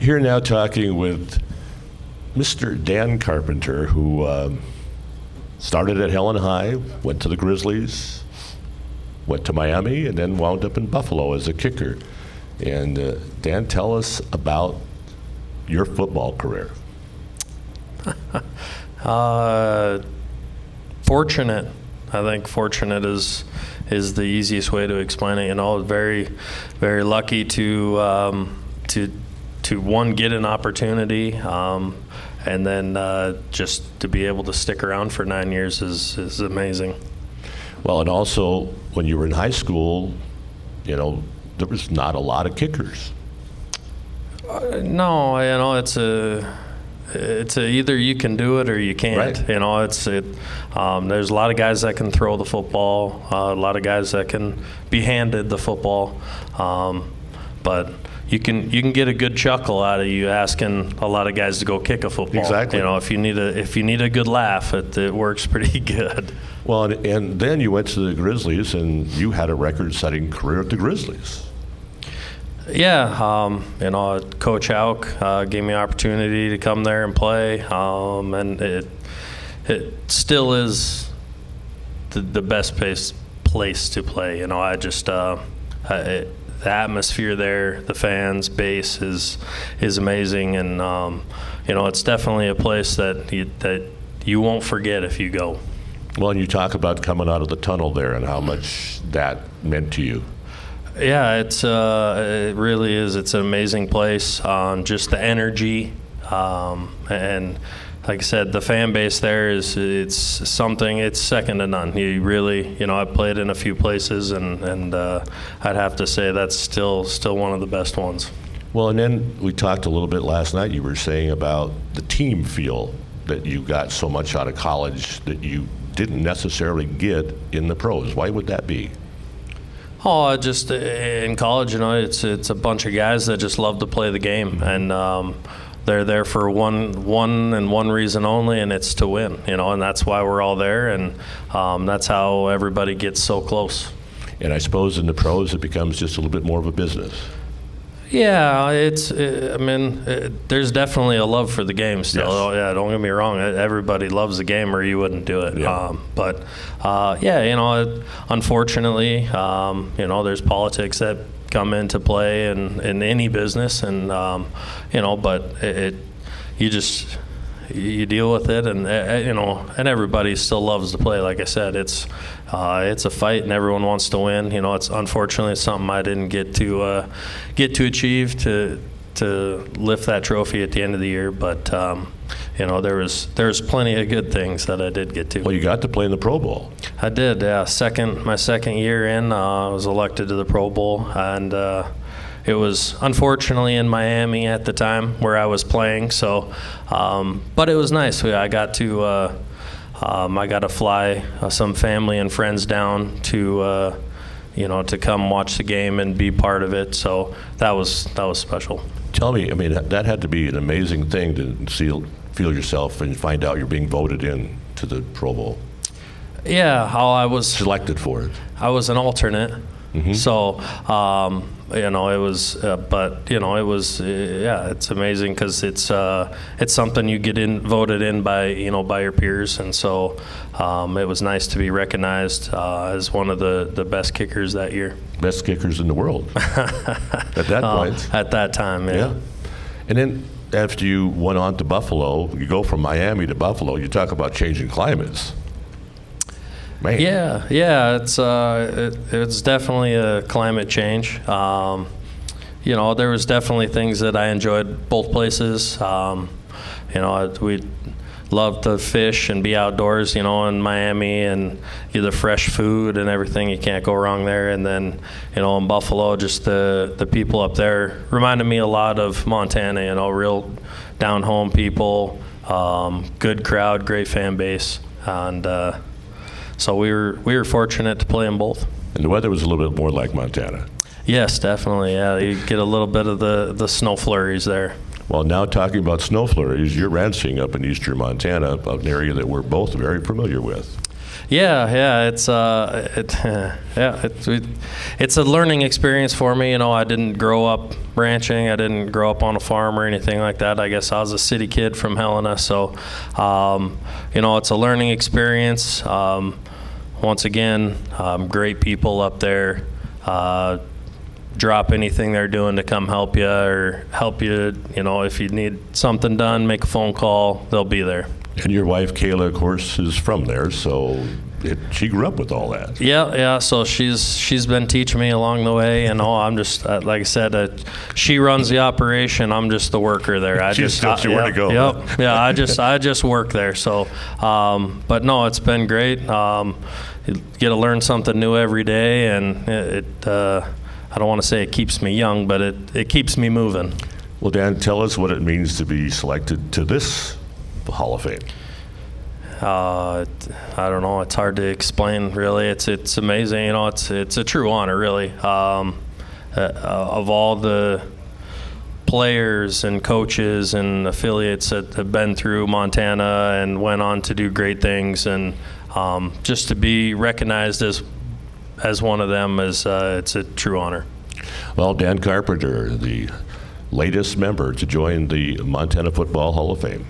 Here now talking with Mr. Dan Carpenter, who started at Helen High, went to the Grizzlies, went to Miami, and then wound up in Buffalo as a kicker. And Dan, tell us about your football career. Fortunate. I think fortunate is the easiest way to explain it. You know, very, very lucky to one, get an opportunity, and then just to be able to stick around for 9 years is amazing. Well, and also when you were in high school, you know, there was not a lot of kickers. No, you know, it's a either you can do it or you can't. Right. You know, there's a lot of guys that can throw the football, a lot of guys that can be handed the football, but you can get a good chuckle out of you asking a lot of guys to go kick a football. Exactly. You know, if you need a good laugh, it works pretty good. Well, and then you went to the Grizzlies, and you had a record-setting career at the Grizzlies. Yeah, you know, Coach Hauk gave me an opportunity to come there and play, and it still is the best place to play. You know, I just the atmosphere there, the fans base is amazing, and you know, it's definitely a place that you won't forget if you go. Well, and you talk about coming out of the tunnel there and how much that meant to you. Yeah, it really is. It's an amazing place. Just the energy, and like I said, the fan base there it's second to none. You really, you know, I've played in a few places, and I'd have to say that's still one of the best ones. Well, and then we talked a little bit last night. You were saying about the team feel that you got so much out of college that you didn't necessarily get in the pros. Why would that be? Oh, just in college, you know, it's a bunch of guys that just love to play the game, and they're there for one reason only, and it's to win. You know, and that's why we're all there, and that's how everybody gets so close. And I suppose in the pros it becomes just a little bit more of a business. Yeah, there's definitely a love for the game still. Yes. Oh, yeah, don't get me wrong. Everybody loves the game, or you wouldn't do it. Yeah. Yeah, you know, unfortunately, you know, there's politics that come into play in any business, and you know, but you deal with it, and you know, and everybody still loves to play. Like I said, it's a fight, and everyone wants to win. You know, it's unfortunately something I didn't get to achieve to lift that trophy at the end of the year. But you know, there's plenty of good things that I did get to. Well, you got to play in the Pro Bowl. I did. Yeah, my second year in, I was elected to the Pro Bowl, and it was unfortunately in Miami at the time where I was playing. So, but it was nice. I got to fly some family and friends down to, you know, to come watch the game and be part of it. So that was special. Tell me, I mean, that had to be an amazing thing to feel yourself and find out you're being voted in to the Pro Bowl. Yeah, how I was selected for it. I was an alternate. Mm-hmm. So, you know, it was, but you know, it was, yeah, it's amazing because it's something you get voted in by, you know, by your peers, and so it was nice to be recognized as one of the best kickers that year. Best kickers in the world at that point. At that time, yeah. And then after you went on to Buffalo, you go from Miami to Buffalo. You talk about changing climates. Man. Yeah, it's definitely a climate change. You know, there was definitely things that I enjoyed both places. You know, we loved to fish and be outdoors, you know, in Miami, and the fresh food and everything. You can't go wrong there. And then, you know, in Buffalo, just the people up there reminded me a lot of Montana, you know, real down-home people, good crowd, great fan base. And so we were fortunate to play in both. And the weather was a little bit more like Montana. Yes, definitely. Yeah, you get a little bit of the snow flurries there. Well, now talking about snow flurries, you're ranching up in eastern Montana, an area that we're both very familiar with. Yeah, it's a learning experience for me. You know, I didn't grow up ranching. I didn't grow up on a farm or anything like that. I guess I was a city kid from Helena. So, you know, it's a learning experience. Once again, great people up there. Drop anything they're doing to come help you, you know, if you need something done, make a phone call, they'll be there. And your wife, Kayla, of course, is from there, so she grew up with all that. Yeah. So she's been teaching me along the way, and I'm just like I said, she runs the operation. I'm just the worker there. She tells you where to go. Yep. Yeah. I just work there. So, but no, it's been great. You get to learn something new every day, and I don't want to say it keeps me young, but it keeps me moving. Well, Dan, tell us what it means to be selected to this Hall of Fame. I don't know. It's hard to explain, really. It's amazing. You know, it's a true honor, really. Of all the players and coaches and affiliates that have been through Montana and went on to do great things, and just to be recognized as one of them it's a true honor. Well, Dan Carpenter, the latest member to join the Montana Football Hall of Fame.